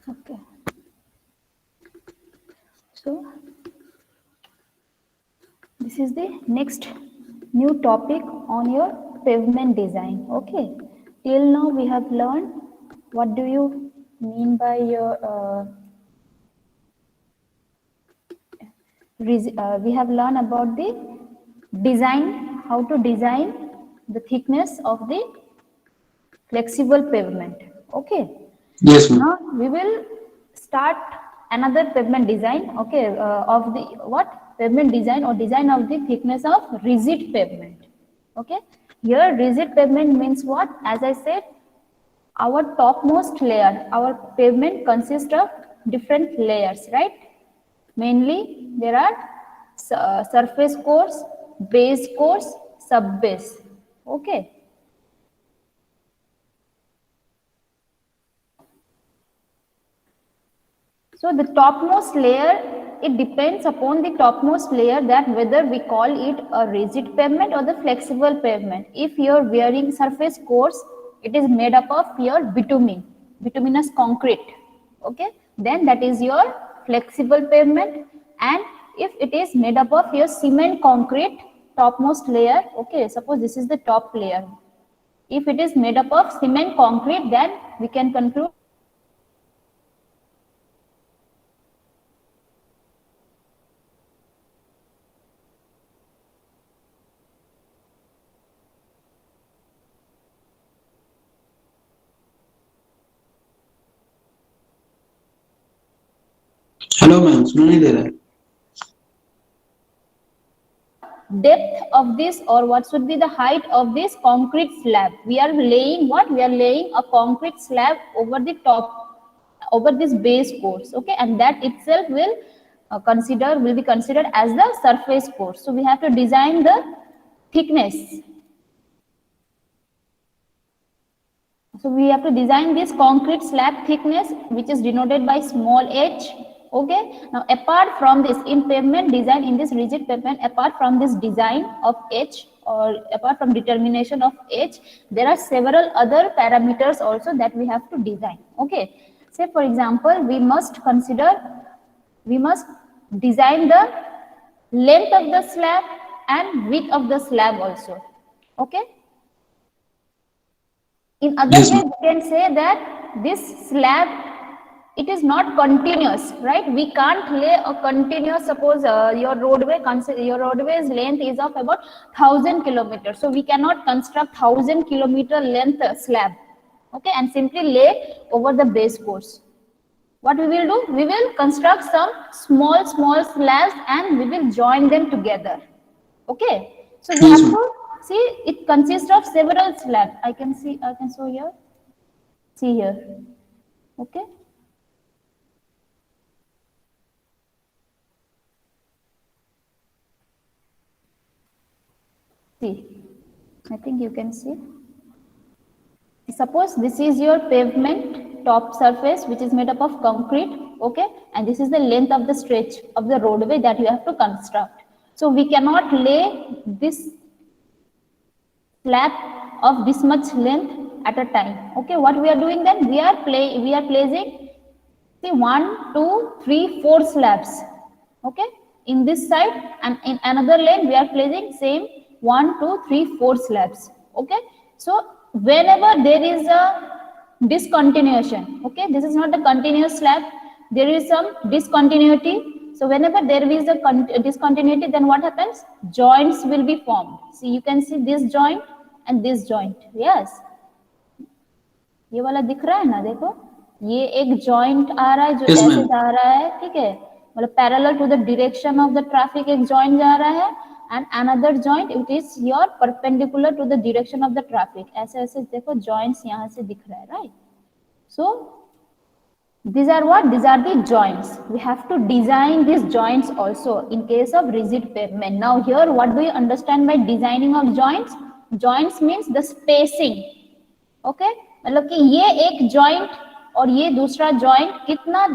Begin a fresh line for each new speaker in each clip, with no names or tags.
Okay. So this is the next new topic on your pavement design. Okay. Till now we have learned what do you mean by your we have learned about the design, how to design the thickness of the flexible pavement. Okay.
Yes, ma'am.
Now we will start another pavement design. Okay, of the what pavement design or design of the thickness of rigid pavement. Okay, here rigid pavement means what? As I said, our topmost layer, our pavement consists of different layers, right? Mainly there are surface course, base course, sub base. Okay. So the topmost layer, it depends upon the topmost layer that whether we call it a rigid pavement or the flexible pavement. If you're wearing surface course, it is made up of your bituminous concrete. Okay, then that is your flexible pavement. And if it is made up of your cement concrete topmost layer, okay, suppose this is the top layer. If it is made up of cement concrete, then we can conclude
hello ma'am, सुनाई नहीं दे रहा है।
depth of this or what should be the height of this concrete slab. We are laying what? We are laying a concrete slab over the top, over this base course. Okay, and that itself will will be considered as the surface course. So we have to design the thickness. So we have to design this concrete slab thickness, which is denoted by small h. Okay. Now, apart from this, in pavement design, in this rigid pavement, apart from this design of h or apart from determination of h, there are several other parameters also that we have to design. Okay. Say for example, we must design the length of the slab and width of the slab also. Okay. In other
Yes,
way,
ma'am.
we can say that this slab, it is not continuous, right? We can't lay a continuous. Suppose your roadway's length is of about 1,000 kilometers, so we cannot construct 1,000 kilometer length slab, okay, and simply lay over the base course. What we will do? We will construct some small slabs and we will join them together. Okay, so we
Yes,
have
ma'am.
to see it consists of several slabs. I can show here. See here. Okay. See, I think you can see. Suppose this is your pavement top surface, which is made up of concrete. Okay, and this is the length of the stretch of the roadway that you have to construct. So we cannot lay this slab of this much length at a time. Okay, what we are doing then? We are placing, see, 1, 2, 3, 4 slabs. Okay, in this side, and in another lane we are placing same 1, 2, 3, 4 slabs. Okay, so whenever there is a discontinuation, okay, this is not a continuous slab, there is some discontinuity. So whenever there is a discontinuity, then what happens? Joints will be formed. See, you can see this joint and this joint. Yes, ये वाला दिख रहा है ना, देखो ये एक joint आ रहा है जो
Yes,
ऐसे
ma'am.
जा रहा है, ठीक है, मतलब parallel to the direction of the traffic एक जॉइंट जा रहा है, and another joint it is your perpendicular to the direction of the traffic. ऐसे ऐसे देखो जॉइंट्स यहाँ से दिख रहा है, right? So these are what? These are the joints. We have to design these joints also in case of rigid pavement. Now here what do you understand by designing of joints? Joints means the spacing. Okay, मतलब कि ये एक joint और ये दूसरा joint कितना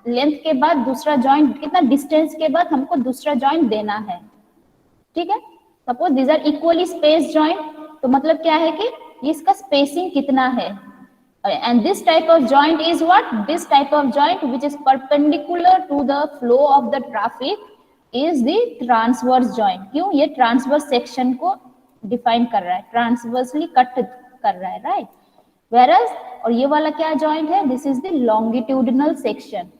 length के बाद दूसरा जॉइंट, कितना डिस्टेंस के बाद हमको दूसरा जॉइंट देना है. ठीक है, suppose these are equally space joint, तो मतलब क्या है कि इसका स्पेसिंग कितना है. and this type of joint is what? This type of joint which is perpendicular to the flow of the traffic is the transverse joint. क्यों? ये transverse section को define कर रहा है, transversely cut कर रहा है, right? Whereas और ये वाला क्या joint है? This is the longitudinal section.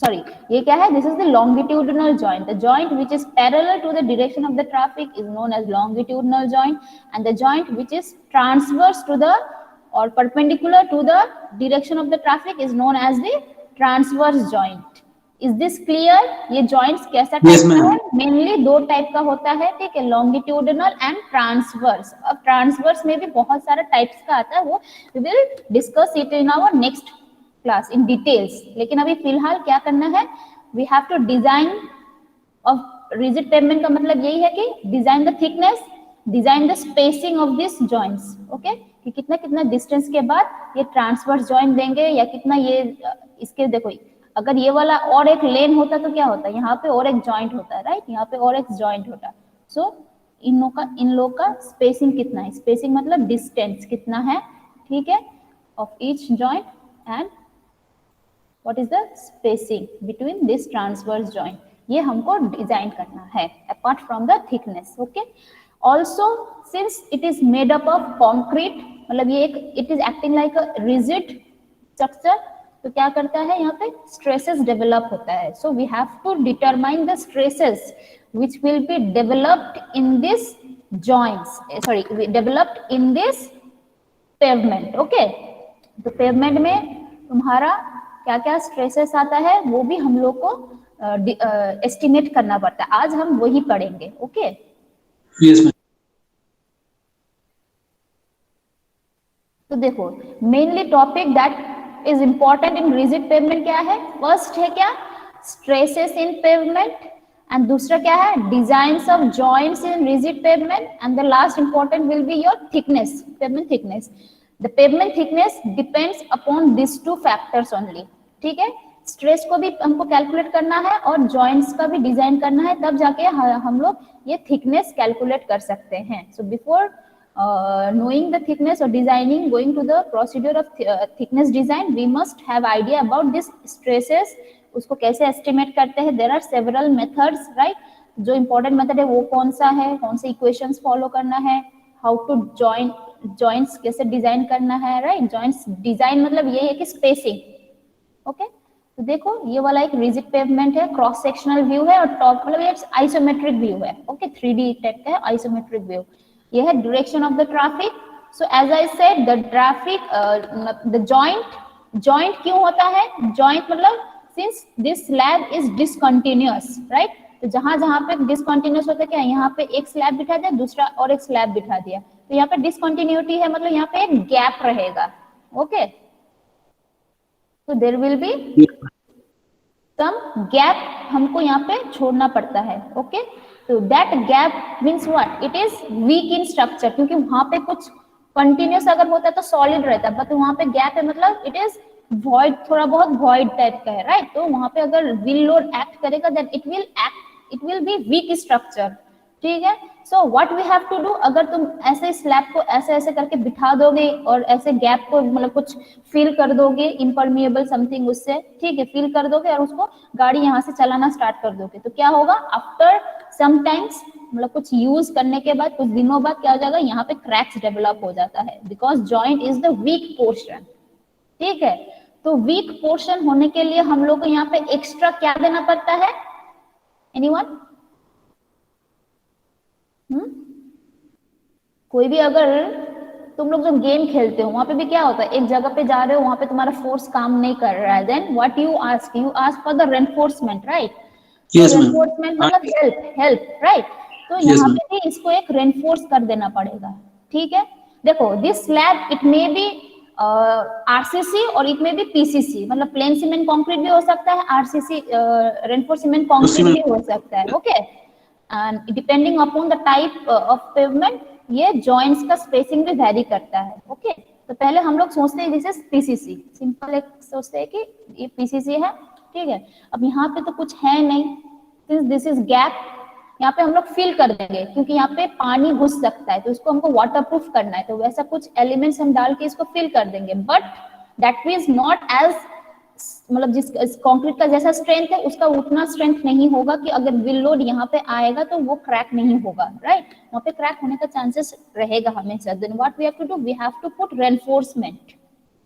Sorry, ये क्या है? This is the longitudinal joint. The joint which is parallel to the direction of the traffic is known as longitudinal joint, and the joint which is transverse to the or perpendicular to the direction of the traffic is known as the transverse joint. Is this clear? ये joints कैसा
Yes,
type का
ma'am.
है? Mainly दो type का होता है, ठीक है, longitudinal and transverse. अब transverse में भी बहुत सारा types का आता है, वो we will discuss it in our next class in details. लेकिन अभी फिलहाल क्या करना है? We have to design of rigid pavement का मतलब यही है कि design the thickness, design the spacing of these joints. Okay? कि कितना कितना डिस्टेंस के बाद ये ट्रांसवर्स जॉइंट देंगे या कितना ये इसके देखो अगर ये वाला और एक लेन होता तो क्या होता है? यहाँ पे और एक जॉइंट होता है, राइट? यहाँ पे और एक जॉइंट होता. सो इन लोग का स्पेसिंग कितना है? स्पेसिंग मतलब डिस्टेंस कितना है, ठीक है, of each joint and what is the spacing between this transverse joint. ये हमको डिजाइन करना है apart from the thickness. Okay. Also, since it is made up of concrete, मतलब ये एक it is acting like a rigid structure, तो क्या करता है यहाँ पे? Stresses develop होता है. So we have to determine the stresses which will be developed in this joints. Sorry, developed in this pavement. Okay. तो pavement में तुम्हारा क्या क्या stresses आता है वो भी हम लोग को estimate करना पड़ता है. आज हम वही पढ़ेंगे. Okay.
Yes, ma'am.
तो देखो mainly topic that is important in rigid pavement क्या है? फर्स्ट है क्या? स्ट्रेसेस इन पेवमेंट, एंड दूसरा क्या है? Designs of joints in rigid pavement, and the last important will be your thickness, pavement thickness. The pavement thickness depends upon this two factors only. ठीक है. Stress को भी हमको कैलकुलेट करना है और जॉइंट्स का भी डिजाइन करना है, तब जाके हम लोग ये थिकनेस कैलकुलेट कर सकते हैं. So before knowing the thickness or designing, going to the procedure of thickness design, we must have idea about this stresses. उसको कैसे estimate करते हैं? There are several methods, right? जो important method है वो कौन सा है? कौन से equations follow करना है? How to joints कैसे design करना है, right? Joints design मतलब ये है कि spacing. Okay? तो देखो ये वाला एक rigid pavement है, cross sectional view है, और top मतलब ये isometric view है. Okay? 3D टाइप का है isometric view. ये है direction of the traffic. So as I said, the traffic, the joint क्यों होता है? Joint मतलब since this slab is discontinuous, right? तो जहां जहां पे discontinuous होता है क्या? यहाँ पे एक स्लैब बिठा दिया, दूसरा और एक स्लैब बिठा दिया, तो यहाँ पे discontinuity है, मतलब यहाँ पे एक गैप रहेगा. ओके. तो there will be some gap हमको यहाँ पे छोड़ना पड़ता है. ओके. तो that gap means what? It is weak in structure, क्योंकि वहां पे कुछ कंटिन्यूस अगर होता है तो सॉलिड रहता है, बट वहां पे गैप है मतलब इट इज वॉइड, थोड़ा बहुत वॉइड टाइप का है, राइट? तो वहां पे अगर व्हील लोड एक्ट करेगा then it will be weak structure. ठीक है. So what we have to do, अगर तुम ऐसे स्लैब को ऐसे ऐसे करके बिठा दोगे और ऐसे गैप को मतलब कुछ फिल कर दोगे, इम्परमिएबल समथिंग उससे, ठीक है, फिल कर दोगे और उसको गाड़ी यहाँ से चलाना स्टार्ट कर दोगे, तो क्या होगा? आफ्टर समटाइम्स मतलब कुछ यूज करने के बाद कुछ दिनों बाद क्या हो जाएगा? यहाँ पे क्रैक्स डेवलप हो जाता है, because joint is the weak portion. ठीक है. तो वीक पोर्शन होने के लिए हम लोग को यहाँ पे एक्स्ट्रा क्या देना पड़ता है? एनीवन? कोई भी, अगर तुम लोग जब गेम खेलते हो वहां पे भी क्या होता है? एक जगह पे जा रहे हो, वहां पे तुम्हारा फोर्स काम नहीं कर रहा है, then what you ask for the reinforcement, right?
Yes, ma'am.
Reinforcement मतलब हेल्प, राइट? तो
Yes,
यहाँ
ma'am.
पे भी इसको एक रेनफोर्स कर देना पड़ेगा. ठीक है. देखो this slab it may be RCC और इट में भी पीसीसी, मतलब प्लेन सीमेंट कंक्रीट भी हो सकता है, आरसीसी रेनफोर्स सीमेंट कंक्रीट भी हो सकता है. Okay. And depending upon the type of pavement ये जॉइंट्स का स्पेसिंग भी वेरी करता है. ओके. तो पहले हम लोग सोचते हैं दिस इज पीसीसी, सिंपल एक सोचते हैं कि ये पीसीसी है. ठीक है. अब यहाँ पे तो कुछ है नहीं, सिंस दिस इज गैप, यहाँ पे हम लोग फिल कर देंगे, क्योंकि यहाँ पे पानी घुस सकता है, तो इसको हमको वाटरप्रूफ करना है, तो वैसा कुछ एलिमेंट्स हम डाल के इसको फिल कर देंगे, but that means not as, मतलब जिस कंक्रीट का जैसा स्ट्रेंथ है उसका उतना स्ट्रेंथ नहीं होगा कि अगर विल लोड यहाँ पे आएगा तो वो क्रैक नहीं होगा, राइट? वहाँ पे क्रैक होने का चांसेस रहेगा हमेशा। Then what we have to do, we have to put reinforcement,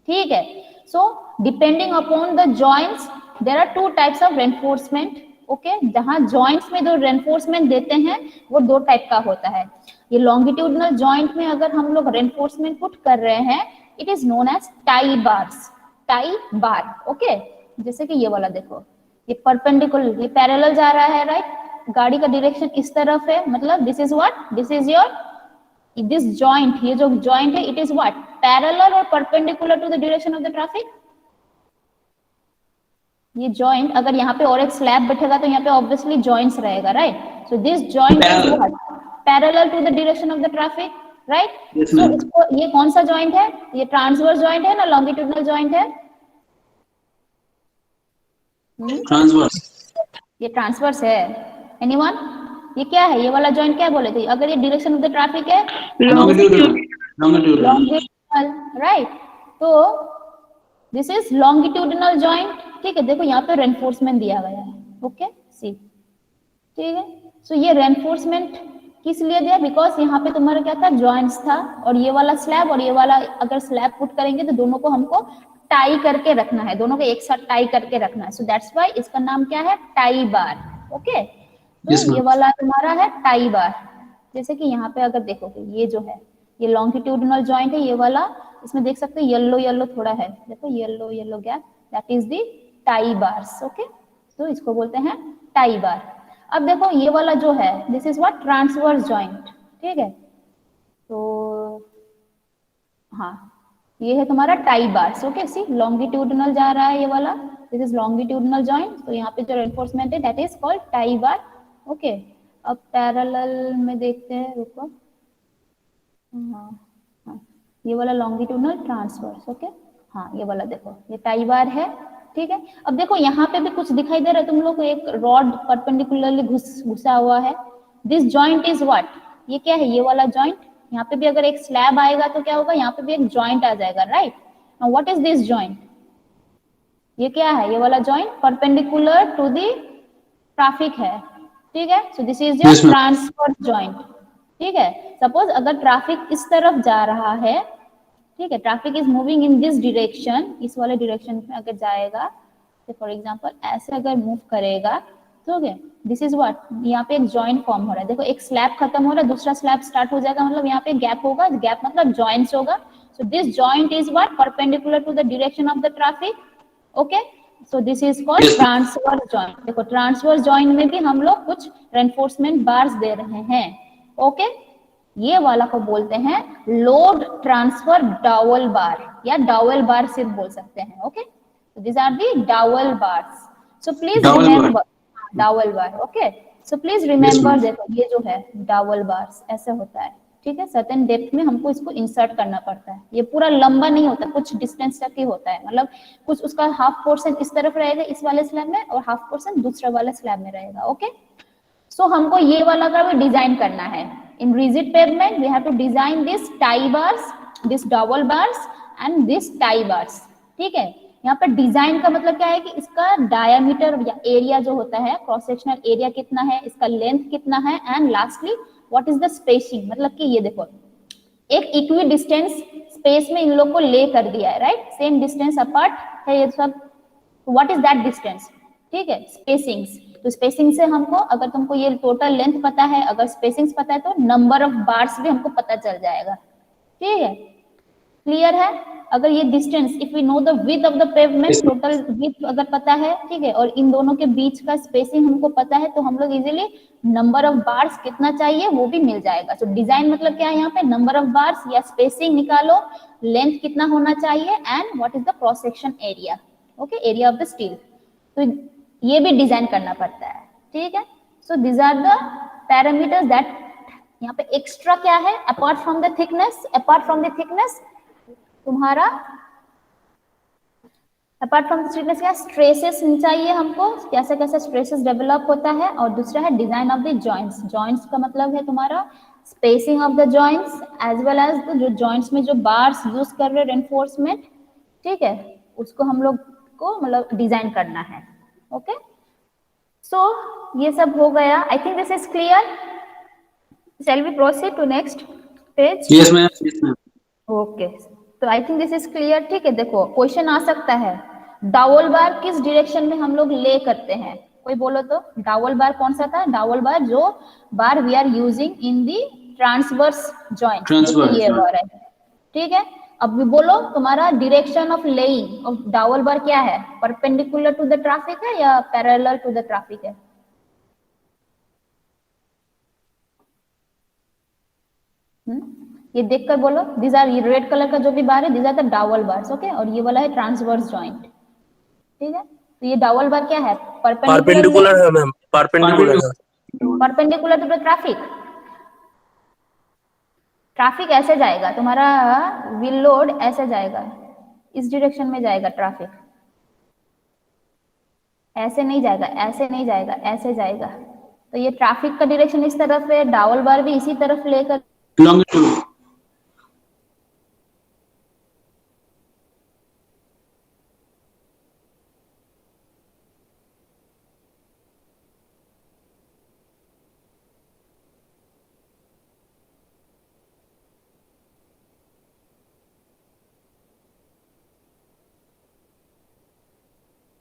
ठीक है? So depending upon the joints there are two types of reinforcement, okay? जहां जॉइंट्स में जो रेनफोर्समेंट देते हैं वो दो टाइप का होता है। ये लॉन्गिट्यूडनल जॉइंट में अगर हम लोग रेनफोर्समेंट पुट कर रहे हैं, it is known as tie bars, tie bar, okay? जैसे कि ये वाला देखो, ये परपेंडिकुलर, ये पैरेलल जा रहा है, राइट? गाड़ी का डायरेक्शन इस तरफ है, मतलब this is what, this is your, this joint, ये जो जॉइंट है इट इज व्हाट, पैरेलल और perpendicular to the direction of the traffic. ये जॉइंट अगर यहाँ पे और एक स्लैब बैठेगा तो यहाँ पे ऑब्वियसली जॉइंट्स रहेगा, right? So this joint is what, parallel to the direction of the traffic, right? So इसको, ये कौन सा जॉइंट है? ये ट्रांसवर्स जॉइंट है ना लॉन्गिट्यूडनल जॉइंट है?
ट्रांसवर्स,
ये ट्रांसवर्स है। एनीवन? ये क्या है? ये वाला जॉइंट क्या बोले थे? अगर ये डायरेक्शन ऑफ द ट्रैफिक है, लॉन्गिट्यूडनल, राइट? तो दिस इज लॉन्गिट्यूडनल जॉइंट, ठीक है? देखो यहाँ पे रेनफोर्समेंट दिया गया है, ओके? सी, ठीक है? सो ये रेनफोर्समेंट किस लिए दिया? बिकॉज यहाँ पे तुम्हारा क्या था, जॉइंट्स था, और ये वाला स्लैब और ये वाला अगर स्लैब पुट करेंगे तो दोनों को हमको टाई करके रखना है, दोनों को एक साथ टाई करके रखना है। सो दैट्स व्हाई इसका नाम क्या है, टाई बार, ओके? तो ये वाला तुम्हारा है टाई बार। जैसे कि यहाँ पे अगर देखोगे, ये जो है ये लॉन्गिट्यूडनल जॉइंट है, ये वाला, इसमें देख सकते हो येलो येलो थोड़ा है, देखो yellow yellow gap, that is the tie bars, okay? तो इसको बोलते हैं टाई बार। अब देखो ये वाला जो है, this is what, transverse joint, ठीक है? तो हाँ, ये है तुम्हारा टाई बार्स, ओके? सी, लॉन्गिट्यूडनल जा रहा है ये वाला, दिस इज लॉन्गिट्यूडनल जॉइंट, तो यहाँ पे जो रेनफोर्समेंट है that is called tie bar, okay? अब पैरेलल में देखते हैं, रुको, हाँ हाँ, ये वाला लॉन्गिट्यूडनल ट्रांसवर्स, ओके? हाँ, ये वाला देखो, ये टाई बार है, ठीक है? अब देखो यहाँ पे भी कुछ दिखाई दे रहा है तुम लोग को, एक रॉड परपेंडिकुलरली घुसा हुआ है, दिस जॉइंट इज व्हाट, ये क्या है? ये वाला जॉइंट। यहाँ पे भी अगर एक स्लैब आएगा तो क्या होगा, यहाँ पे भी एक जॉइंट आ जाएगा, right? Now what is this joint? ये क्या है? ये वाला joint perpendicular to the traffic है, ठीक है? So this is your transverse joint, ठीक है? सपोज अगर ट्रैफिक इस तरफ जा रहा है, ठीक है, traffic is moving in this direction, इस वाले डायरेक्शन में अगर जाएगा, तो फॉर एग्जांपल ऐसे अगर मूव करेगा, तो दिस इज व्हाट, यहाँ पे एक जॉइंट फॉर्म हो रहा है, देखो एक स्लैब खत्म हो रहा है, दूसरा स्लैब स्टार्ट हो जाएगा, मतलब यहाँ पे गैप होगा, गैप मतलब जॉइंट्स होगा। So this joint is what, perpendicular to the direction of the traffic, okay? So this is called transverse joint. देखो ट्रांसवर्स जॉइंट में भी हम लोग कुछ रेनफोर्समेंट बार्स दे रहे हैं, ओके? ये वाला को बोलते हैं लोड ट्रांसफर डावल बार, या डावल बार सिर्फ बोल सकते हैं, okay? This are the dowel bars. So please remember dowel bar, okay? So please remember, देखो ये जो है डावल बार्स ऐसे होता है, ठीक है? सर्टेन डेप्थ में हमको इसको इंसर्ट करना पड़ता है, ये पूरा लंबा नहीं होता, कुछ डिस्टेंस तक ही होता है, मतलब कुछ उसका हाफ पोर्शन इस तरफ रहेगा इस वाले स्लैब में, और हाफ पोर्शन दूसरा वाला स्लैब में रहेगा, ओके? सो हमको ये वाला का भी डिजाइन करना है। In rigid pavement, we have to design this tie bars, this double bars and this tie bars, ठीक है? यहाँ पर डिजाइन का मतलब क्या है कि इसका डायमीटर या एरिया जो होता है, क्रॉस सेक्शनल एरिया कितना है, इसका लेंथ कितना है, and lastly what is the spacing, मतलब कि ये देखो एक इक्वी डिस्टेंस स्पेस में इन लोग को ले कर दिया है, राइट? सेम डिस्टेंस अपार्ट है ये सब, व्हाट इज दैट डिस्टेंस, ठीक है? स्पेसिंग्स। तो स्पेसिंग से हमको, अगर तुमको ये टोटल लेंथ पता है, अगर स्पेसिंग्स पता है, तो नंबर ऑफ बार्स भी हमको पता चल जाएगा, ठीक है? क्लियर है? अगर ये distance, if we know the width of the pavement, total width अगर पता है, ठीक है, और इन दोनों के बीच का स्पेसिंग हमको पता है, तो हम लोग इजीली नंबर ऑफ बार्स कितना चाहिए वो भी मिल जाएगा। सो डिजाइन मतलब क्या है, यहाँ पे नंबर ऑफ बार्स या स्पेसिंग निकालो, लेंथ कितना होना चाहिए, and what is the cross section area, okay, area of the steel. तो ये भी डिजाइन करना पड़ता है, ठीक है? So this are the parameters that, यहाँ पे एक्स्ट्रा क्या है, apart from the thickness, apart from the thickness तुम्हारा अपार्ट फ्रॉम स्ट्रिक्टनेस क्या स्ट्रेसेस चाहिए हमको, कैसे कैसे स्ट्रेसेस डेवलप होता है, और दूसरा है design of the joints. Joints का मतलब है तुम्हारा spacing of the joints as well as जो जॉइंट्स में जो बार्स यूज कर रहे हैं रेनफोर्समेंट, ठीक है, उसको हम लोग को मतलब डिजाइन करना है। ओके सो ये सब हो गया। I think this is clear. Shall we proceed to next page?
Yes, ma'am. Yes, ma'am.
Okay तो I think this is clear. ठीक है, देखो क्वेश्चन आ सकता है डावल बार किस डायरेक्शन में हम लोग ले करते हैं, कोई बोलो तो। डावल बार कौन सा था? डावल बार जो bar we are using in the transverse joint, जो कि ये
Transverse.
बार है। ठीक है, अब भी बोलो तुम्हारा डायरेक्शन ऑफ लेइंग ऑफ डावल बार क्या है? परपेंडिकुलर टू द ट्रैफिक है या पैरेलल टू द ट्रैफिक है? ये देखकर बोलो। दिस आर रेड कलर का जो भी बार है this are the dowel bars. Okay, और ये वाला है ट्रांसवर्स जॉइंट। ठीक है, तो ये डावल बार क्या है?
परपेंडिकुलर है मैम, परपेंडिकुलर है।
Perpendicular to the traffic. Traffic ऐसे जाएगा, तुम्हारा व्हील लोड ऐसे जाएगा, इस डायरेक्शन में जाएगा ट्रैफिक, ऐसे नहीं जाएगा, ऐसे नहीं जाएगा, ऐसे जाएगा। तो ये ट्रैफिक का डायरेक्शन इस तरफ है, डावल बार भी इसी तरफ लेकर
Longitude.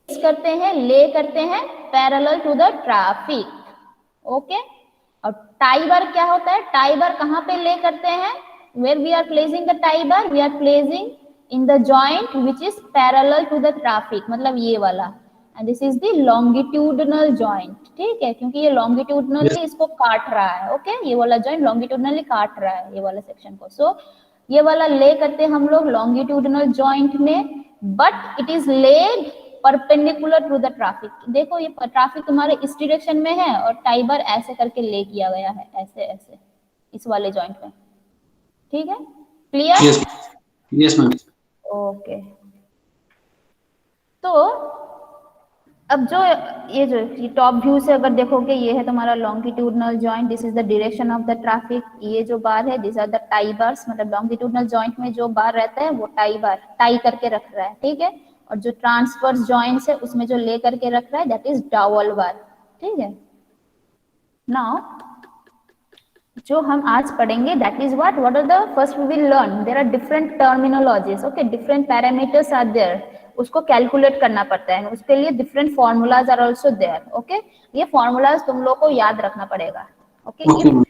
करते हैं, ले करते हैं parallel to the traffic. Okay, और टाई बार क्या होता है? टाई बार कहां पे ले करते हैं? Where we are placing the tie bar? We are placing in the joint which is parallel to the traffic, मतलब ये वाला। And this is the longitudinal joint. ठीक है, क्योंकि ये लॉन्गिट्यूडनली इसको काट रहा है। ओके, ये वाला जॉइंट लॉन्गिट्यूडनली काट रहा है ये वाला सेक्शन को। सो ये वाला ले करते हैं हम लोग लॉन्गिट्यूडनल जॉइंट में, but it is laid perpendicular to the traffic. देखो ये ट्रैफिक तुम्हारे इस डायरेक्शन में है और टाई बार ऐसे करके ले किया गया है, ऐसे ऐसे इस वाले जॉइंट में। ठीक है, clear?
Yes. Yes, ma'am.
Okay, तो अब जो ये टॉप व्यू से अगर देखोगे, ये है तुम्हारा longitudinal joint, this is the direction of the traffic. ये जो बार है this are the tie bars, मतलब लॉन्गिट्यूडनल जॉइंट में जो बार रहता है वो टाई बार टाई करके रख रहा है। ठीक है, और जो ट्रांसवर्स जॉइंट्स है उसमें जो ले करके रख रहा है दैट इज डावल बार। ठीक है, नाउ जो हम आज पढ़ेंगे that is what are the first we will learn there are different terminologies. Okay, different parameters are there, उसको कैलकुलेट करना पड़ता है, उसके लिए different formulas are also there. Okay, ये फॉर्मूलाज तुम लोग को याद रखना पड़ेगा। Okay,
Okay, ma'am.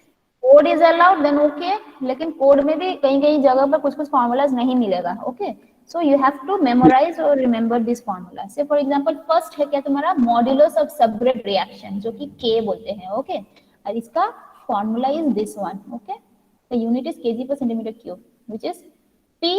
Code is allowed then okay, लेकिन कोड में भी कहीं कहीं जगह पर कुछ कुछ फॉर्मूलाज नहीं मिलेगा। Okay, so you have to memorise और remember this formula. Say for example first है क्या तुम्हारा मॉड्यूलस ऑफ सबग्रेड रिएक्शन, जो कि के बोलते हैं। ओके, और इसका formula is this one. Okay, the unit is KG per centimetre cube which is P.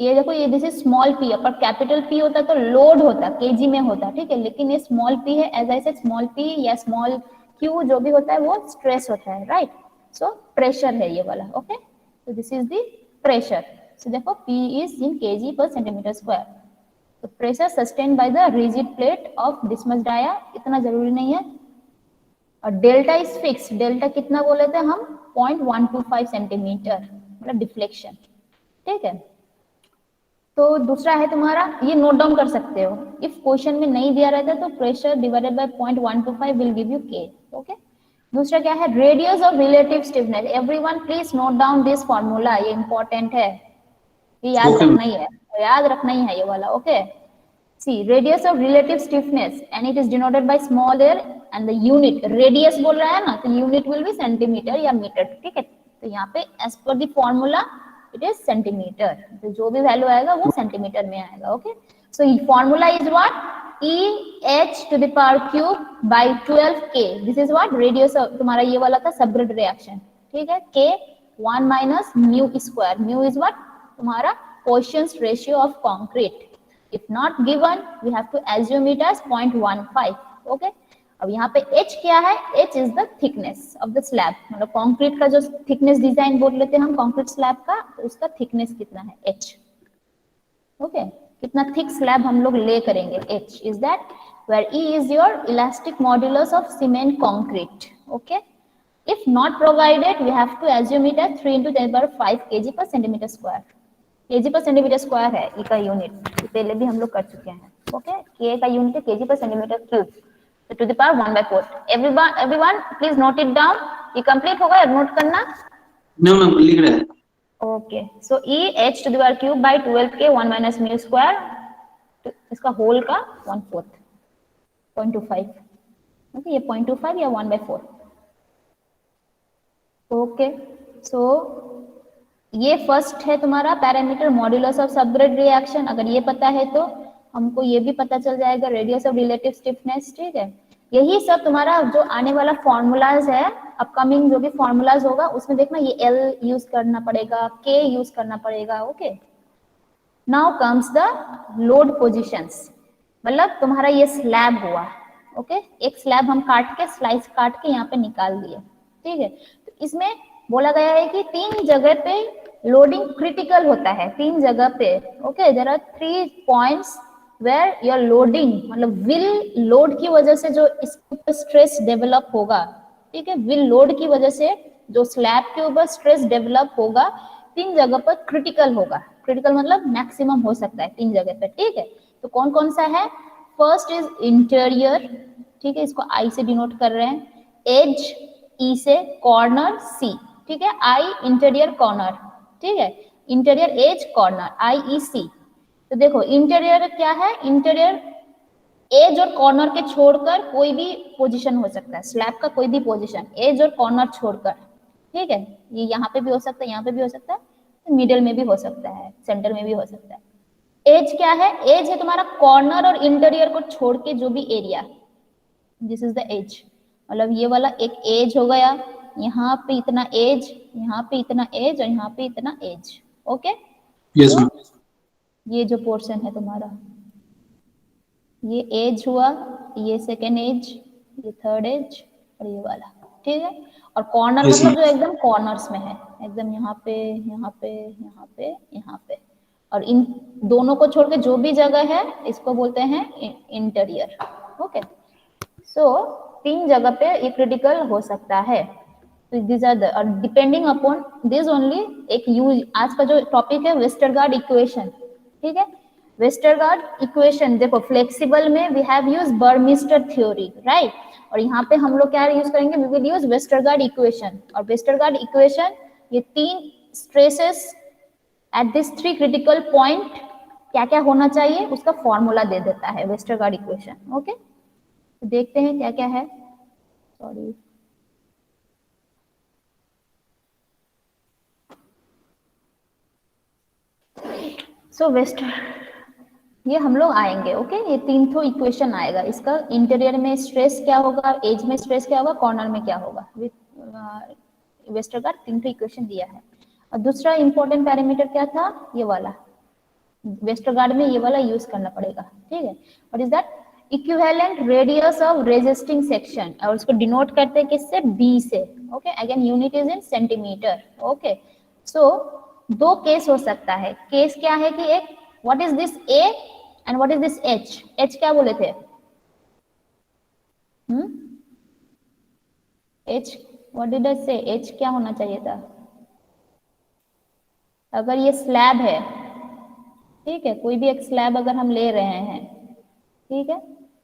ये देखो, ये दिस इज स्मॉल पी, पर कैपिटल पी होता तो लोड होता, केजी में होता। ठीक है, लेकिन ये स्मॉल पी है, as I said small P या स्मॉल क्यू जो भी होता है वो स्ट्रेस होता है, राइट? सो प्रेशर है ये वाला। ओके, तो this is the pressure. So देखो P is in kg per centimeter square. तो pressure sustain by the rigid plate of this much dia, इतना जरूरी नहीं है। और डेल्टा इज फिक्स, डेल्टा कितना बोले थे हम? 0.125 सेंटीमीटर, मतलब डिफ्लेक्शन। ठीक है, तो दूसरा है तुम्हारा, ये नोट डाउन कर सकते हो, इफ क्वेश्चन में नहीं दिया रहता तो pressure divided by 0.125 will give you K। Okay, दूसरा क्या है? Radius of relative stiffness. Everyone please note down this formula, ये इंपॉर्टेंट है, ये याद
Okay,
रखना ही है, याद रखना ही है ये वाला। Okay, see radius of relative stiffness and it is denoted by small air and the unit, radius बोल रहा है ना, तो यूनिट विल बी सेंटीमीटर या मीटर। ठीक है, तो यहाँ पे as per the formula it is centimetre, तो जो भी वैल्यू आएगा वो सेंटीमीटर में आएगा। Okay, so formula is what? EH to the power cube by 12K। This is what? Radius of तुम्हारा ये वाला था सबग्रेड रिएक्शन। ठीक है, K 1 minus mu square. Mu is what? तुम्हारा Poisson's ratio of concrete. If not given, we have to assume it as 0.15. Okay. अब यहाँ पे H क्या है? H is the thickness of the slab. मतलब concrete का जो थिकनेस डिजाइन बोल लेते हैं हम कंक्रीट स्लैब का, तो उसका थिकनेस कितना है? H. ओके, कितना थिक स्लैब हम लोग ले करेंगे, H is that where E is your elastic modulus of cement concrete. Okay, if not provided we have to assume it as 3 into 10 power 5 kg per centimeter square. kg per centimeter square है E का unit, पहले भी हम लोग कर चुके हैं. Okay, K का यूनिट है kg per centimeter cube, so to the power 1/4. everyone please note it down. ये कंप्लीट होगा या नोट करना?
No, मैम लिख रहा है.
Okay, so E H to the power cube by 12K 1 minus mu square, इसका whole का 1/4 0.25. Okay, ये 0.25 या 1/4. ओके, सो ये फर्स्ट है तुम्हारा parameter modulus of subgrade reaction. अगर ये पता है तो हमको ये भी पता चल जाएगा रेडियस ऑफ रिलेटिव स्टिफनेस. ठीक है, यही सब तुम्हारा जो आने वाला फॉर्मूलाज है, अपकमिंग जो भी फॉर्मूलाज होगा उसमें देखना ये L यूज करना पड़ेगा, K यूज करना पड़ेगा. Okay, now comes the load positions. मतलब तुम्हारा ये स्लैब हुआ. ओके, एक स्लैब हम काट के स्लाइस काट के यहाँ पे निकाल दिए. ठीक है, तो इसमें बोला गया है कि 3 जगह पे लोडिंग क्रिटिकल होता है, 3 जगह पे. Okay, there are 3 points where your loading, मतलब विल लोड की वजह से जो इसके ऊपर स्ट्रेस डेवलप होगा. ठीक है, विल लोड की वजह से जो स्लैब के ऊपर स्ट्रेस डेवलप होगा 3 जगह पर क्रिटिकल होगा. क्रिटिकल मतलब मैक्सिमम हो सकता है 3 जगह पे. ठीक है, तो कौन कौन सा है? First is interior. ठीक है, इसको I से डिनोट कर रहे हैं. एज E से, कॉर्नर C. ठीक है, I इंटीरियर कॉर्नर. ठीक है, इंटीरियर एज कॉर्नर IEC. तो देखो इंटीरियर क्या है? इंटीरियर एज और कॉर्नर के छोड़कर कोई भी पोजीशन हो सकता है, स्लैब का कोई भी पोजीशन एज और कॉर्नर छोड़कर. ठीक है, ये यहाँ पे भी हो सकता है, यहाँ पे भी हो सकता है, मिडिल में भी हो सकता है, सेंटर में भी हो सकता है. एज क्या है? एज है तुम्हारा कॉर्नर और इंटीरियर को छोड़ के जो भी area, this is the edge. मतलब ये वाला एक एज हो गया, यहाँ पे इतना एज, यहाँ पे इतना एज और यहाँ पे इतना एज. Okay,
yes ma'am.
ये जो पोर्शन है तुम्हारा, ये एज हुआ, ये सेकेंड एज, ये थर्ड एज और ये वाला. ठीक है, और कॉर्नर
Yes,
मतलब जो एकदम कॉर्नर्स में है, एकदम यहाँ पे, यहाँ पे, यहाँ पे, यहाँ पे, और इन दोनों को छोड़ के जो भी जगह है इसको बोलते हैं इंटीरियर. ओके, सो 3 जगह पे ये क्रिटिकल हो सकता है. तो दिस आर द, और डिपेंडिंग अपॉन दिस ओनली एक यूज. आज का जो टॉपिक है वेस्टरगार्ड इक्वेशन. ठीक है, वेस्टरगार्ड इक्वेशन देखो, फ्लेक्सिबल में we have use Burmister theory, right. और यहाँ पे हम लोग क्या यूज करेंगे? We will use Westergaard equation. और वेस्टरगार्ड इक्वेशन ये 3 stresses at this 3 critical point क्या क्या होना चाहिए उसका फॉर्मूला दे देता है वेस्टरगार्ड इक्वेशन. ओके, तो देखते हैं क्या क्या है. सॉरी, सो वेस्टर ये हम लोग आएंगे. ओके, ये 3 तो इक्वेशन आएगा. इसका इंटीरियर में स्ट्रेस क्या होगा, एज में स्ट्रेस क्या होगा, कॉर्नर में क्या होगा. वेस्टरगार्ड 3 तो इक्वेशन दिया है. और दूसरा इंपॉर्टेंट पैरामीटर क्या था? ये वाला. वेस्टरगार्ड में ये वाला यूज करना पड़ेगा. ठीक है, what is that? Equivalent radius of resisting section, और उसको डिनोट करते हैं किससे? B से. Okay, again unit is in centimetre. Okay, so 2 case हो सकता है. केस क्या है कि एक what is this A and what is this H. H क्या बोले थे? H व्हाट डिड आई से? H क्या होना चाहिए था? अगर ये स्लैब है, ठीक है, कोई भी एक स्लैब अगर हम ले रहे हैं, ठीक है,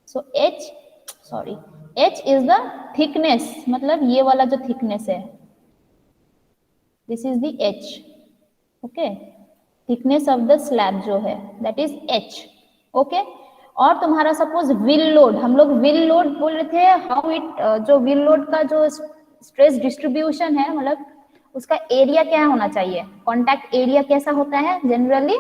सो H इज द थिकनेस, मतलब ये वाला जो थिकनेस है, this is the H. Okay, thickness of the slab जो है दैट इज H. ओके, और तुम्हारा सपोज विल लोड, हम लोग विल लोड बोल रहे थे, हाउ इट, जो विल लोड का जो स्ट्रेस डिस्ट्रीब्यूशन है, मतलब उसका एरिया क्या होना चाहिए, कॉन्टैक्ट एरिया कैसा होता है जनरली?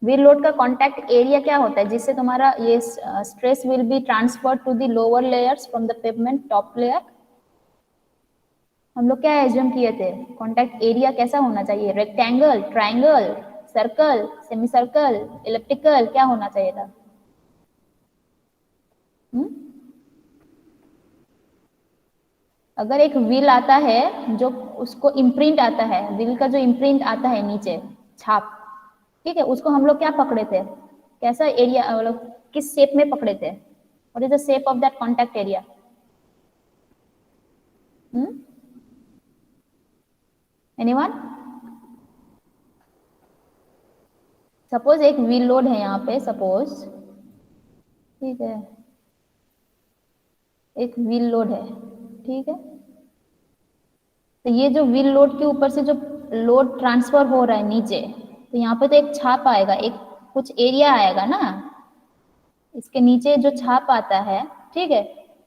व्हील लोड का कॉन्टैक्ट एरिया क्या होता है जिससे तुम्हारा ये stress will be transferred to the lower layers from the pavement top layer. हम लोग क्या एज्यूम किए थे? कॉन्टैक्ट एरिया कैसा होना चाहिए? Rectangle, triangle, circle, semi circle, elliptical, क्या होना चाहिए था? अगर एक व्हील आता है जो उसको इम्प्रिंट आता है, व्हील का जो इम्प्रिंट आता है नीचे, छाप, ठीक है, उसको हम लोग क्या पकड़े थे, कैसा एरिया, मतलब किस शेप में पकड़े थे, what is the shape of that contact area? Anyone? Suppose एक व्हील लोड है यहाँ पे, सपोज, ठीक है, एक व्हील लोड है, ठीक है, तो ये जो व्हील लोड के ऊपर से जो लोड ट्रांसफर हो रहा है नीचे, तो यहाँ पे तो एक छाप आएगा, एक कुछ एरिया आएगा ना, इसके नीचे जो छाप आता है, ठीक है,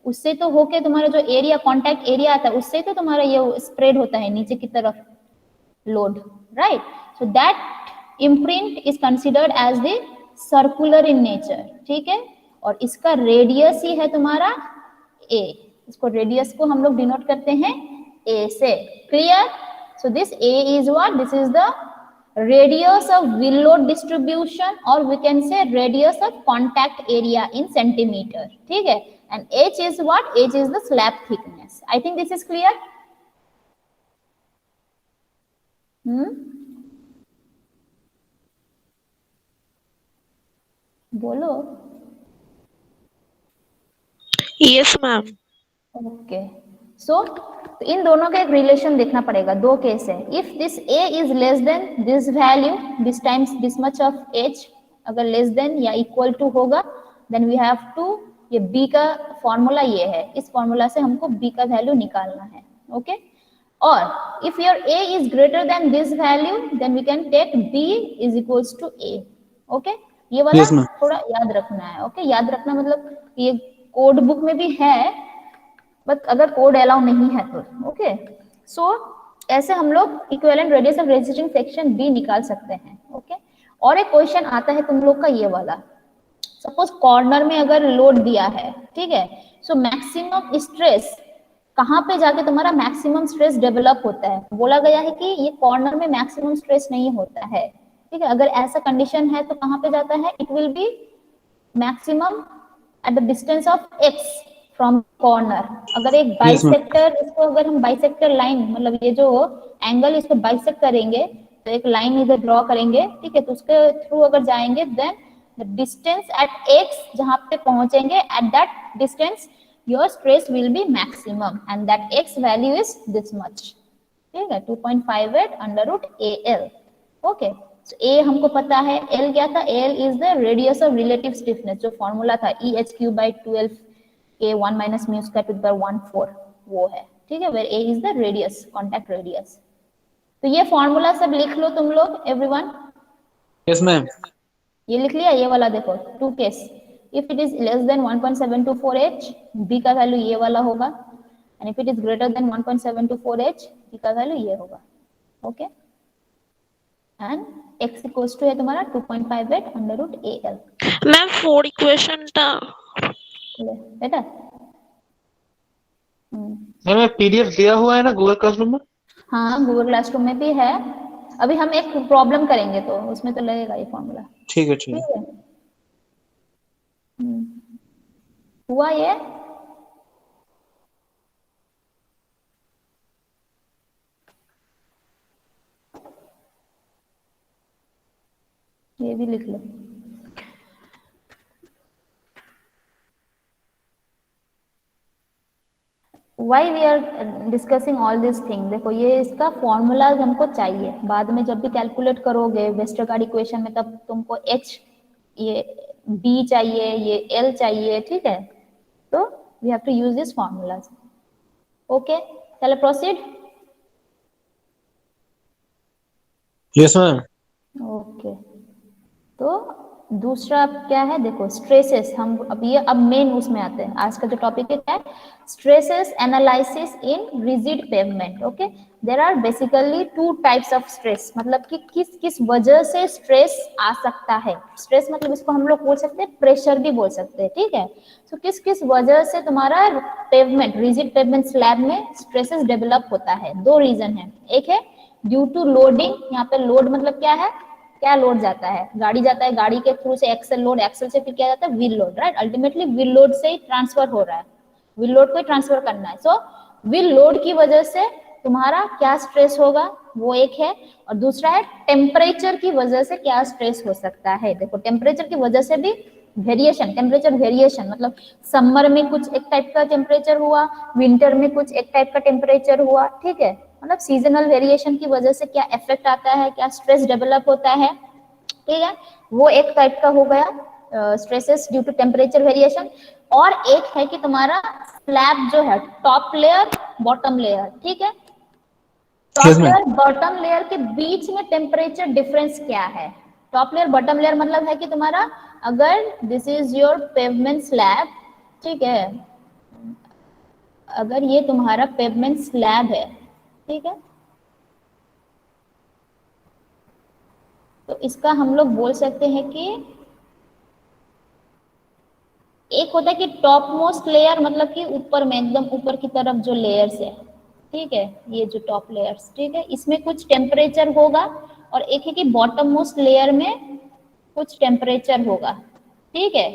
उससे तो होके तुम्हारा जो एरिया, कॉन्टैक्ट एरिया आता है, उससे तो तुम्हारा ये स्प्रेड होता है नीचे की तरफ load, right? So that imprint is considered as the circular in nature, ठीक है, और इसका रेडियस ही है तुम्हारा ए, इसको रेडियस को हम लोग डिनोट करते हैं ए से, clear? So this A is what, this is the radius of wheel load distribution, or we can say radius of contact area in centimeter, ठीक है, and h is what, h is the slab thickness. I think this is clear. बोलो।
Yes, ma'am.
Okay, सो इन दोनों का एक relation देखना पड़ेगा, दो case है, if this a is less then this value, this times this much of h, अगर less than या इक्वल टू होगा, देन वी हैव टू, ये b का फॉर्मूला ये है, इस फॉर्मूला से हमको b का वैल्यू निकालना है, ओके, और if your a is greater than this value, then we can take b is equals to a, okay, ये वाला
Yes, ma'am.
थोड़ा याद रखना है, ओके, याद रखना मतलब ये कोड बुक में भी है, बट अगर कोड अलाउ नहीं है तो, ओके, सो ऐसे हम लोग equivalent radius of resisting section भी निकाल सकते हैं, ओके। और एक क्वेश्चन आता है तुम लोग का ये वाला, सपोज कॉर्नर में अगर लोड दिया है, ठीक है, सो मैक्सिमम स्ट्रेस कहाँ पे जाके तुम्हारा मैक्सिमम स्ट्रेस डेवलप होता है, बोला गया है कि ये कॉर्नर में मैक्सिमम स्ट्रेस नहीं होता है, ठीक है, अगर ऐसा कंडीशन है तो कहाँ पे जाता है, it will be maximum at the distance of x from corner. अगर एक बाइसेक्टर, इसको अगर हम बाइसेक्टर लाइन, मतलब ये जो एंगल इसको बाइसेक्ट करेंगे, तो एक लाइन इधर ड्रॉ करेंगे, ठीक है, तो उसके थ्रू अगर जाएंगे, then the distance at x जहां पे पहुंचेंगे, at that distance your stress will be maximum, and that x value is this much, ठीक है, 2.58 under root AL, okay. A हमको पता है, L क्या था, L is the radius of relative stiffness, जो फॉर्मूला था EH3/12 A1 minus mu square to the power 1/4, वो है, ठीक है, where A is the radius, contact radius. तो ये फॉर्मूला सब लिख लो तुम लोग, एवरीवन।
Yes, ma'am.
ये लिख लिया, ये वाला देखो, two case, if it is less than 1.724h, B का वैल्यू ये वाला होगा, and if it is greater than 1.724h, B का वैल्यू ये होगा, okay, and x equals to है तुम्हारा 2.58 under root AL।
Ma'am, 4 equation था।
बेटा
मैम पीडीएफ दिया हुआ है ना गूगल क्लासरूम में?
हाँ, गूगल क्लासरूम में भी है, अभी हम एक प्रॉब्लम करेंगे तो उसमें तो लगेगा ये फॉर्मूला,
ठीक है ठीक है।
ठीक है। हुआ ये भी लिख लो। Why we are discussing all these things? देखो ये इसका फॉर्मूला हमको चाहिए, बाद में जब भी कैलकुलेट करोगे वेस्टरगार्ड इक्वेशन में, तब तुमको h, ये b चाहिए, ये l चाहिए, ठीक है, तो we have to use this formulas, okay, चलो प्रोसीड।
Yes, ma'am.
ओके, तो दूसरा क्या है, देखो स्ट्रेसेस, हम अब मेन उसमें आते हैं, आज का जो टॉपिक है क्या है, stresses analysis in rigid pavement, okay. There are basically 2 types of stress, मतलब कि किस किस वजह से स्ट्रेस आ सकता है, स्ट्रेस मतलब इसको हम लोग बोल सकते हैं, प्रेशर भी बोल सकते हैं, ठीक है, तो किस किस वजह से तुम्हारा पेवमेंट, रिजिड पेवमेंट स्लैब में स्ट्रेसेस डेवलप होता है। 2 रीजन है, एक है ड्यू टू लोडिंग, यहाँ पे लोड मतलब क्या है, क्या लोड जाता है, गाड़ी जाता है, गाड़ी के थ्रू से एक्सल लोड, एक्सल से फिर क्या जाता है, wheel load, right, ultimately wheel load से ही ट्रांसफर हो रहा है, व्हील लोड को ही ट्रांसफर करना है, सो व्हील लोड की वजह से तुम्हारा क्या स्ट्रेस होगा, वो एक है, और दूसरा है टेम्परेचर की वजह से क्या स्ट्रेस हो सकता है। देखो टेम्परेचर की वजह से भी वेरिएशन, टेम्परेचर वेरिएशन मतलब समर में कुछ एक टाइप का टेम्परेचर हुआ, विंटर में कुछ एक टाइप का टेम्परेचर हुआ, ठीक है, मतलब सीजनल वेरिएशन की वजह से क्या इफेक्ट आता है, क्या स्ट्रेस डेवलप होता है, ठीक है, वो एक टाइप का हो गया stresses due to temperature variation. और एक है कि तुम्हारा स्लैब जो है, टॉप लेयर बॉटम लेयर, ठीक है,
Yes,
top
ma'am.
Layer bottom layer के बीच में टेम्परेचर डिफरेंस क्या है। टॉप लेयर बॉटम लेयर मतलब है कि तुम्हारा अगर this is your pavement slab, ठीक है, अगर ये तुम्हारा पेवमेंट स्लैब है, ठीक है, तो इसका हम लोग बोल सकते हैं कि एक होता है कि टॉप मोस्ट लेयर मतलब कि ऊपर में एकदम ऊपर की तरफ जो लेयर्स है, ठीक है, ये जो टॉप लेयर्स, ठीक है, इसमें कुछ टेम्परेचर होगा, और एक है कि बॉटम मोस्ट लेयर में कुछ टेम्परेचर होगा, ठीक है।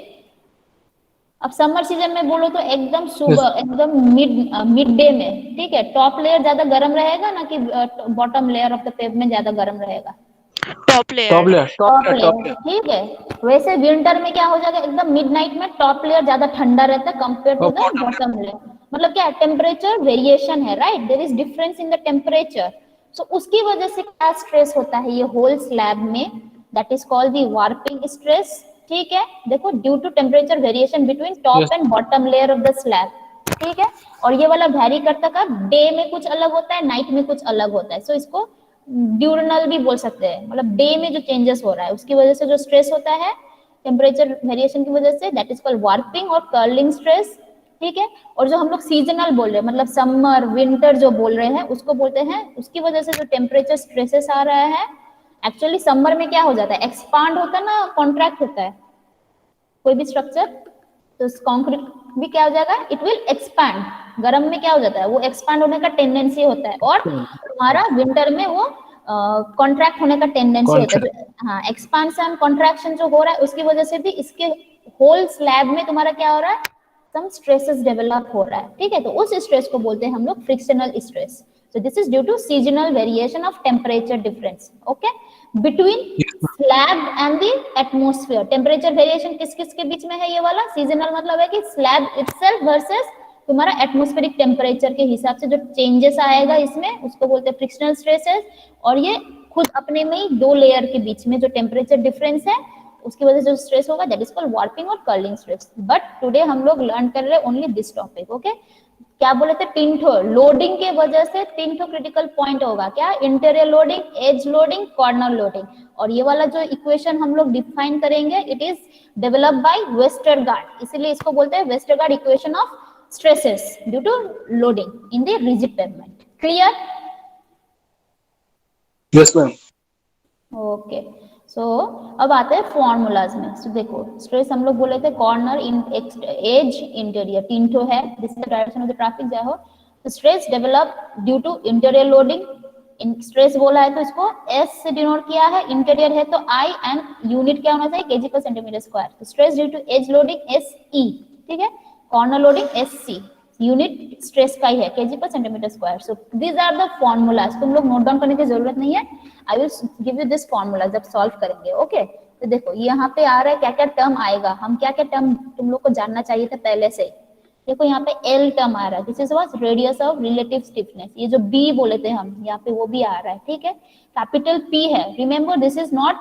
अब समर सीजन में बोलो तो एकदम सुबह एकदम मिड डे में, ठीक है, टॉप लेयर ज्यादा गर्म रहेगा ना कि bottom layer of the pavement ज्यादा गर्म रहेगा,
Top
Top
layer.
layer.
Top layer, ठीक है। वैसे विंटर में क्या हो जाएगा, एकदम मिडनाइट में टॉप लेयर ज्यादा ठंडा रहता है compare to the bottom layer, मतलब क्या टेम्परेचर वेरिएशन है, right, there is difference in the temperature. So उसकी वजह से क्या स्ट्रेस होता है ये होल स्लैब में, that is called the warping stress, ठीक है। देखो due to temperature variation between top and bottom layer of the slab, ठीक है, और ये वाला वैरी करता का डे में कुछ अलग होता है, नाइट में कुछ अलग होता है। सो इसको ड्यूरनल भी बोल सकते हैं, मतलब डे में जो चेंजेस हो रहा है उसकी वजह से जो स्ट्रेस होता है टेम्परेचर वेरिएशन की वजह से, दैट इज कॉल्ड वार्पिंग और कर्लिंग स्ट्रेस, ठीक है। और जो हम लोग सीजनल बोल रहे हैं मतलब समर विंटर जो बोल रहे हैं उसको बोलते हैं, उसकी वजह से जो टेम्परेचर स्ट्रेसेस आ रहा है, एक्चुअली समर में क्या हो जाता है, एक्सपांड होता है ना, कॉन्ट्रैक्ट होता है कोई भी स्ट्रक्चर, तो कंक्रीट भी क्या हो जाएगा, इट विल एक्सपैंड। गर्म में क्या हो जाता है, वो एक्सपैंड होने का टेंडेंसी होता है, और तुम्हारा विंटर में वो कॉन्ट्रैक्ट होने का टेंडेंसी होता है। हाँ, एक्सपांशन कॉन्ट्रैक्शन जो हो रहा है उसकी वजह से भी इसके होल स्लैब में तुम्हारा क्या हो रहा है, सम स्ट्रेसेस डेवलप हो रहा है, ठीक है, तो उस स्ट्रेस को बोलते हैं हम लोग frictional stress. So this is due to seasonal variation of temperature difference, okay, between slab and the atmosphere. Temperature variation किस किस के बीच में है, ये वाला seasonal मतलब है कि slab itself versus तुम्हारा एटमोस्फेरिक टेम्परेचर के हिसाब से जो चेंजेस आएगा इसमें उसको बोलते हैं फ्रिक्शनल स्ट्रेसेस, और ये खुद अपने में ही दो लेयर के बीच में जो टेम्परेचर डिफरेंस है उसकी वजह से जो स्ट्रेस होगा दैट इज कॉल्ड वार्पिंग और कर्लिंग स्ट्रेस। बट टुडे हम लोग लर्न कर रहे हैं ओनली दिस टॉपिक, ओके। क्या बोले थे, तीन ठो लोडिंग के वजह से तीन ठो क्रिटिकल पॉइंट होगा, क्या, interior loading, edge loading, corner loading. और ये वाला जो इक्वेशन हम लोग डिफाइन करेंगे it is developed by Westergaard, इसीलिए इसको बोलते हैं Westergaard equation of stresses due to loading in the rigid pavement. Clear?
Yes, ma'am.
Okay, so अब आते हैं फॉर्मूलाज में। सो देखो स्ट्रेस हम लोग बोले थे कॉर्नर, इन एज, इंटीरियर, तीन ठो है, this is the direction of the traffic जाए हो। तो stress develop due to interior loading, stress बोला है तो इसको एस से डिनोट किया है, इंटीरियर है तो आई, एंड यूनिट क्या होना चाहिए, केजी पर सेंटीमीटर स्क्वायर। तो stress due to edge loading S E, ठीक है, corner loading S C, unit stress का ही है kg per centimetre square. So these are the formulas, तुम लोग नोट डाउन करने की जरूरत नहीं है, I will give you this formula जब सॉल्व करेंगे, ओके। तो देखो यहाँ पे आ रहा है क्या क्या टर्म आएगा, हम क्या क्या टर्म तुम लोग को जानना चाहिए था पहले से। देखो यहाँ पे एल टर्म आ रहा है, this is was radius of relative stiffness, ये जो बी बोले थे हम यहाँ पे वो भी आ रहा है, ठीक है। कैपिटल पी है, remember this is not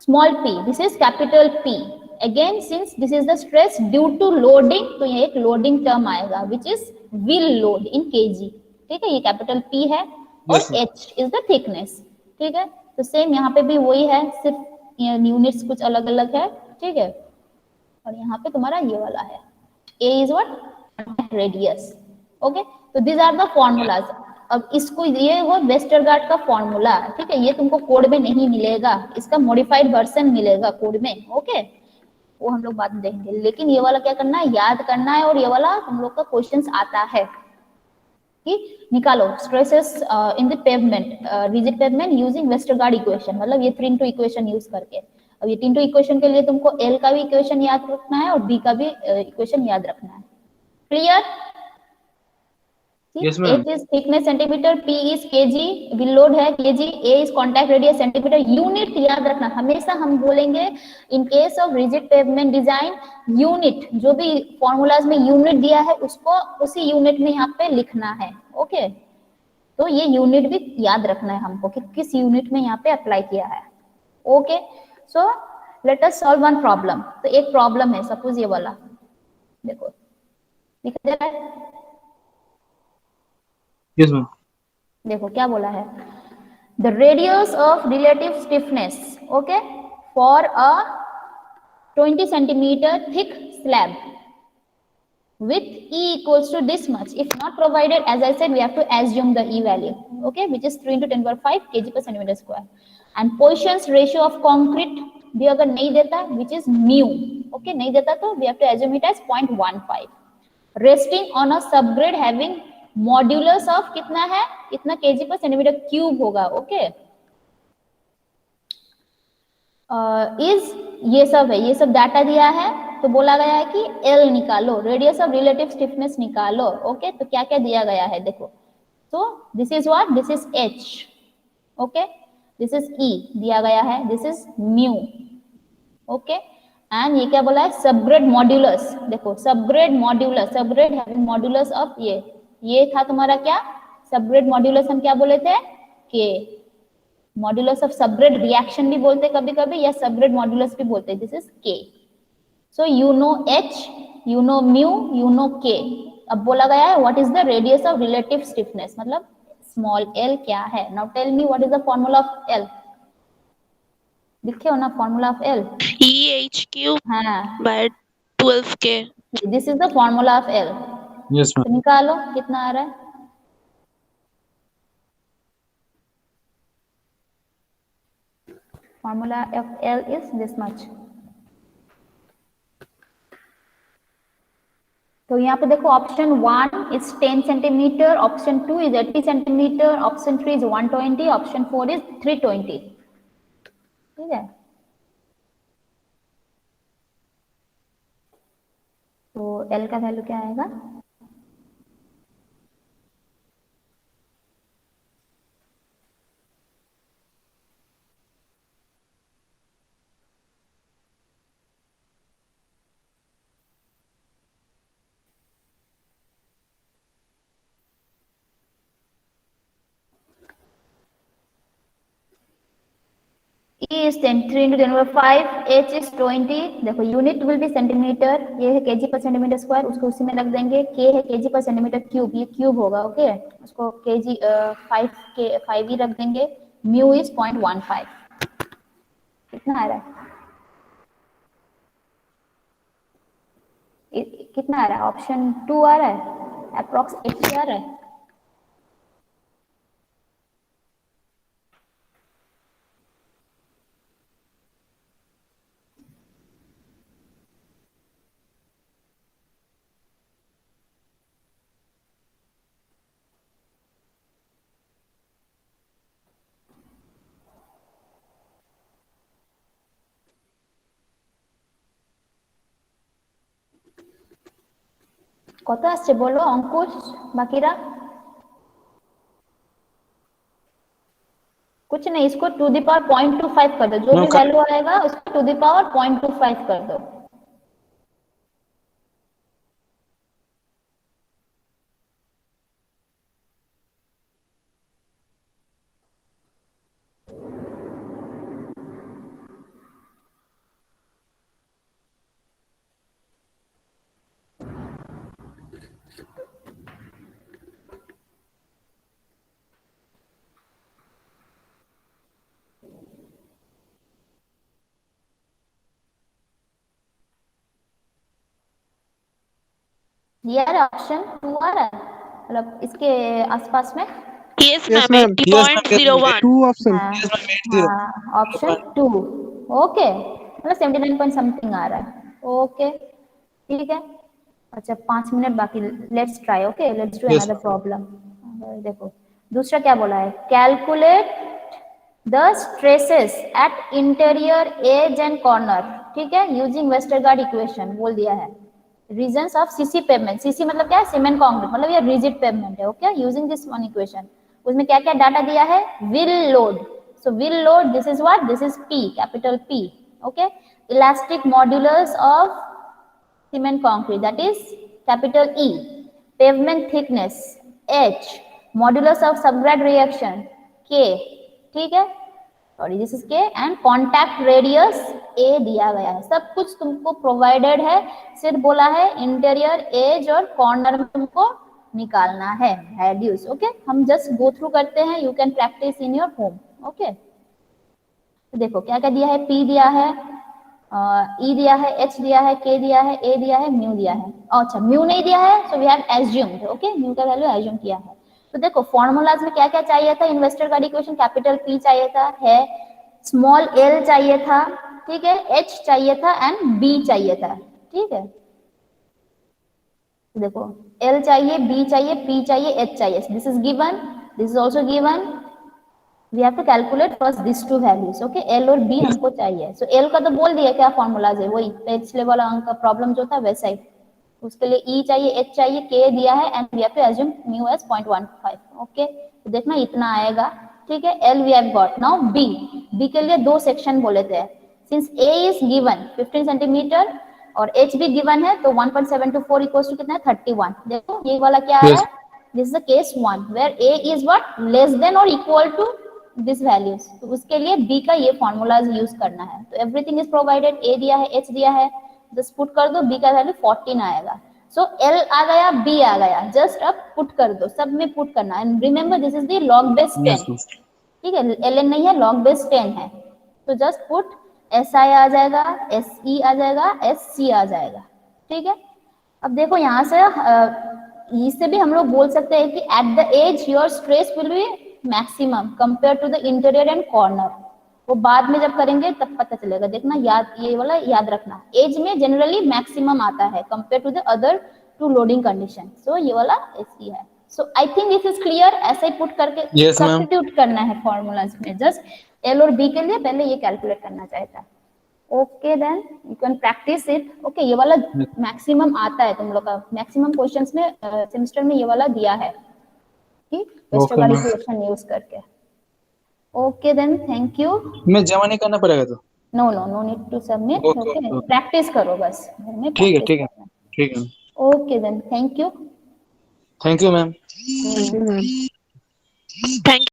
small p, this is capital P. Again since this is the stress due to loading, तो ये एक loading term आएगा which is will load in kg, ठीक है, ये capital P है, और
Yes,
h is the thickness, ठीक है। तो सेम यहाँ पे भी वही है, सिर्फ यूनिट्स कुछ अलग अलग है, ठीक है। और यहाँ पे तुम्हारा ये वाला है, a is what, radius, okay. तो these are the formulas। अब इसको ये वो वेस्टरगार्ड का फॉर्मूला, ठीक है, ये तुमको कोड में नहीं मिलेगा, इसका मॉडिफाइड वर्जन मिलेगा कोड में, ओके, वो हम लोग बाद में देखेंगे। लेकिन ये वाला क्या करना है, याद करना है, और ये वाला तुम लोग का क्वेश्चंस आता है कि निकालो stresses in the pavement, rigid pavement using Westergaard equation, मतलब ये 3 इक्वेशन यूज करके। अब ये 3 इक्वेशन के लिए तुमको एल का भी इक्वेशन याद रखना है और बी का भी इक्वेशन याद रखना है। Clear?
Yes, ma'am.
H is thickness centimetre, P is kg, will load है kg, A is contact radius centimetre. Unit याद रखना, हमेशा हम बोलेंगे in case of rigid pavement design unit, जो भी फॉर्मूलाज में यूनिट दिया है उसको उसी यूनिट में यहाँ पे लिखना है. ओके, तो ये यूनिट भी याद रखना है हमको कि किस यूनिट में यहाँ पे अप्लाई किया है. Okay, so let us solve one problem. तो एक प्रॉब्लम है, सपोज ये वाला देखो दिख रहा है.
Yes, ma'am.
देखो क्या बोला है, the radius of relative stiffness, okay, for a 20 centimetre thick slab with E equals to this much. If not provided, as I said, we have to assume the E value, okay, which is 3 into 10 power 5 kg per centimeter square. And Poisson's ratio of concrete भी अगर नहीं देता, which is mu, okay, नहीं देता तो we have to assume it as 0.15. Resting on a subgrade having modulus of कितना है, कितना kg per centimeter cube होगा, okay. इज ये सब है, ये सब डाटा दिया है. तो बोला गया है कि L निकालो, रेडियस ऑफ रिलेटिव स्टिफनेस निकालो. ओके, तो क्या क्या दिया गया है देखो. तो this is what, this is H, okay, this is E दिया गया है, this is mu. Okay, and ये क्या बोला है, सबग्रेड मॉड्यूलस. देखो subgrade modulus, subgrade having modulus of ये था तुम्हारा क्या, सबग्रेड मॉड्यूलस हम क्या बोले थे, K. Modulus of subgrade reaction भी बोलते कभी कभी, या सबग्रेड मॉड्यूलस भी बोलते, this is K. So you know H, you know mu, you know K. अब बोला गया है what is the radius of relative stiffness, मतलब स्मॉल l क्या है. Now tell me what is the formula of L. लिखे हो ना formula of L,
EH cube
हाँ,
by 12K.
This is the formula of L.
Yes, ma'am.
तो निकालो कितना आ रहा है. Formula of L is this much. तो यहाँ पे देखो option 1 is 10 centimetre, option 2 is 80 centimetre, option 3 is 120, option 4 is 320. ठीक है, तो L का वैल्यू क्या आएगा, E is 10, 3 into 10 power 5, H is 20. देखो यूनिट विल बी सेंटीमीटर, ये है केजी पर सेंटीमीटर स्क्वायर, उसको उसी में रख देंगे. K है केजी पर सेंटीमीटर क्यूब, ये क्यूब होगा. ओके, उसको केजी 5 ही रख देंगे. Mu is 0.15. कितना आ रहा है, कितना आ रहा है, ऑप्शन 2 आ रहा है, अप्रॉक्स 80 आ रहा है. কত আসছে বলো অঙ্কুশ, বাকিরা कुछ नहीं, इसको टू द पावर 0.25 कर दो, जो भी वैल्यू आएगा उसको टू द पावर 0.25 कर दो. यार ऑप्शन 2 आ रहा है, मतलब इसके आसपास में.
Yes, ma'am. 80.01.
2 option.
हाँ, ऑप्शन 2. ओके, मतलब 79 पॉइंट समथिंग आ रहा है. ओके, ठीक है. अच्छा 5 मिनट बाकी, let's try. Okay, let's do another problem. देखो दूसरा क्या बोला है, calculate the stresses at interior edge and corner. ठीक है, यूजिंग वेस्टरगार्ड इक्वेशन बोल दिया है. Reasons of CC pavement, CC मतलब क्या है, सीमेंट कंक्रीट, मतलब ये रिजिड पेवमेंट है, okay, using this one equation. उसमें क्या क्या डाटा दिया है, wheel load, so wheel load this is what, this is P, capital P, okay, elastic modulus of cement concrete that is capital E, pavement thickness h, modulus of subgrade reaction k, ठीक है, sorry this is के, and contact radius a दिया गया है, सब कुछ तुमको provided है, सिर्फ बोला है इंटीरियर एज और कॉर्नर में तुमको निकालना है वैल्यूज, ओके, हम जस्ट गो थ्रू करते हैं, you can practice in your home, okay. तो देखो क्या क्या दिया है, p दिया है, e दिया है, h दिया है, k दिया है, a दिया है, म्यू दिया है, अच्छा म्यू नहीं दिया है, so we have assumed, okay, mu का वैल्यू एज्यूम किया है। तो देखो फॉर्मूलाज में क्या क्या चाहिए था, इन्वेस्टर का इक्वेशन कैपिटल P चाहिए था, है स्मॉल l चाहिए था, ठीक है, h चाहिए था एंड b चाहिए था, ठीक है, देखो l चाहिए, b चाहिए, p चाहिए, h चाहिए, this is given, this is also given, we have to calculate first this two values, okay, l और b हमको चाहिए, सो l का तो बोल दिया क्या फॉर्मूलाज है, वही पिछले वाला अंक का प्रॉब्लम जो था वैसा ही, उसके लिए E चाहिए, H चाहिए, K दिया है and we have to assume mu as 0.15, okay, तो देखना इतना आएगा, ठीक है, L we have got, now B के लिए दो सेक्शन बोले थे, since A is given 15 centimetre और H भी गिवन है, तो 1.724 इक्वल्स टू कितना है 31, देखो ये वाला क्या है, this is the case 1 where A is what less than और इक्वल टू दिस वैल्यूज, तो उसके लिए B का ये फॉर्मूलाज यूज करना है, तो एवरीथिंग इज प्रोवाइडेड, A दिया है, H दिया है, जस्ट पुट कर दो, B का वैल्यू 14 आएगा, सो L आ गया, B आ गया, जस्ट अब पुट कर दो, सब में पुट करना, and remember this is the log base 10, ठीक है, ln नहीं है, लॉग बेस 10 है, तो जस्ट पुट SI आ जाएगा, SE आ जाएगा, SC आ जाएगा, ठीक है। अब देखो यहाँ से इससे भी हम लोग बोल सकते हैं कि at the edge your stress will be maximum compare to the interior and corner, वो बाद में जब करेंगे तब पता चलेगा, देखना याद, ये वाला याद रखना, एज में जनरली मैक्सिमम आता है compare to the other two loading condition, so ये वाला SE है, so I think this is clear, ऐसे ही पुट करके सब्स्टिट्यूट करना है फॉर्मूलाज में, जस्ट L और B के लिए पहले ये कैलकुलेट करना चाहिए, okay, then you can practise it, okay, ये वाला मैक्सिमम आता है तुम लोग का, मैक्सिमम क्वेश्चंस में सेमेस्टर में ये वाला दिया है, ठीक, वेस्टरगार्ड इक्वेशन यूज करके, ओके, देन थैंक यू।
मैं जमा नहीं करना पड़ेगा तो,
no no no need to submit, okay, practise करो बस घर में,
ठीक है ठीक है ठीक है,
okay, then thank you
thank you ma'am.
Thank